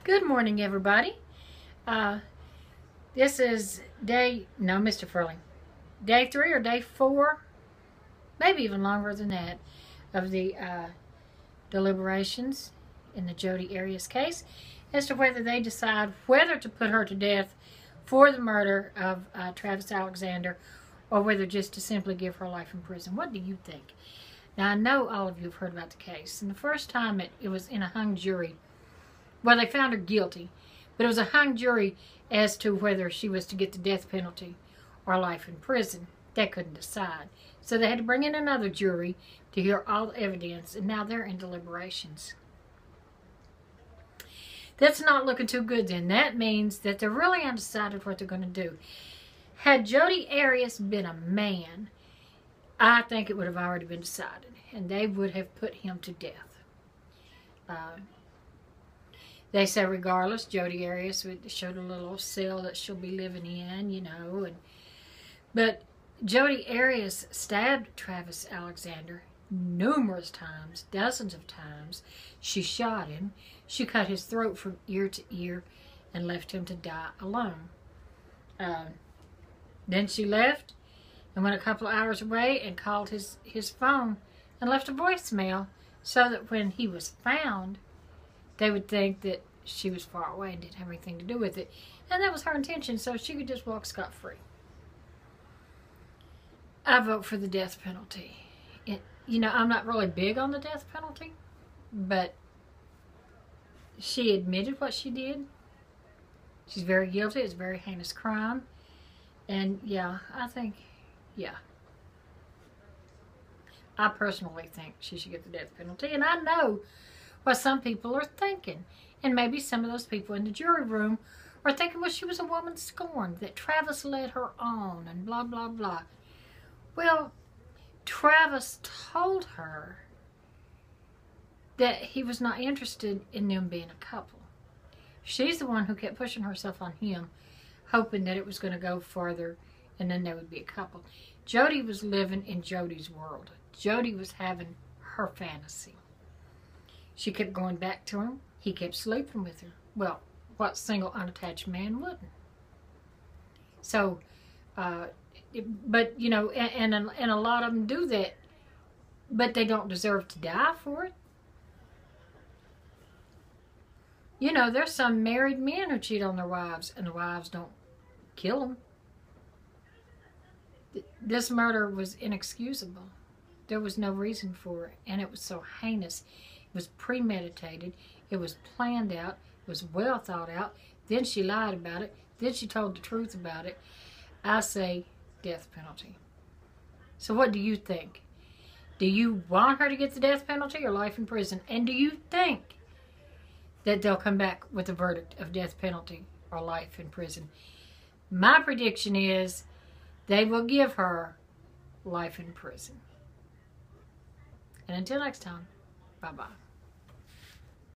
Good morning, everybody. This is Mr. Furling, day 3 or day 4, maybe even longer than that, of the deliberations in the Jodi Arias case as to whether they decide whether to put her to death for the murder of Travis Alexander or whether just to simply give her life in prison. What do you think? Now, I know all of you have heard about the case, and the first time it was in a hung jury. Well, they found her guilty, but it was a hung jury as to whether she was to get the death penalty or life in prison. They couldn't decide. So they had to bring in another jury to hear all the evidence, and now they're in deliberations. That's not looking too good then. That means that they're really undecided what they're going to do. Had Jodi Arias been a man, I think it would have already been decided, and they would have put him to death. They say regardless, Jodi Arias showed a little cell that she'll be living in, you know. But Jodi Arias stabbed Travis Alexander numerous times, dozens of times. She shot him. She cut his throat from ear to ear and left him to die alone. Then she left and went a couple of hours away and called his phone and left a voicemail so that when he was found, they would think that she was far away and didn't have anything to do with it. And that was her intention, so she could just walk scot-free. I vote for the death penalty. I'm not really big on the death penalty, but she admitted what she did. She's very guilty. It's a very heinous crime. And yeah, I personally think she should get the death penalty. And I know what some people are thinking. And maybe some of those people in the jury room are thinking, well, she was a woman scorned, that Travis led her on, and blah, blah, blah. Well, Travis told her that he was not interested in them being a couple. She's the one who kept pushing herself on him, hoping that it was going to go further and then they would be a couple. Jodi was living in Jodi's world. Jodi was having her fantasy. She kept going back to him. He kept sleeping with her. Well, what single unattached man wouldn't? So, but, and a lot of them do that, but they don't deserve to die for it. There's some married men who cheat on their wives, and the wives don't kill them. This murder was inexcusable. There was no reason for it, and it was so heinous. It was premeditated. It was planned out. It was well thought out. Then she lied about it. Then she told the truth about it. I say death penalty. So what do you think? Do you want her to get the death penalty or life in prison? And do you think that they'll come back with a verdict of death penalty or life in prison? My prediction is they will give her life in prison. And until next time, bye-bye.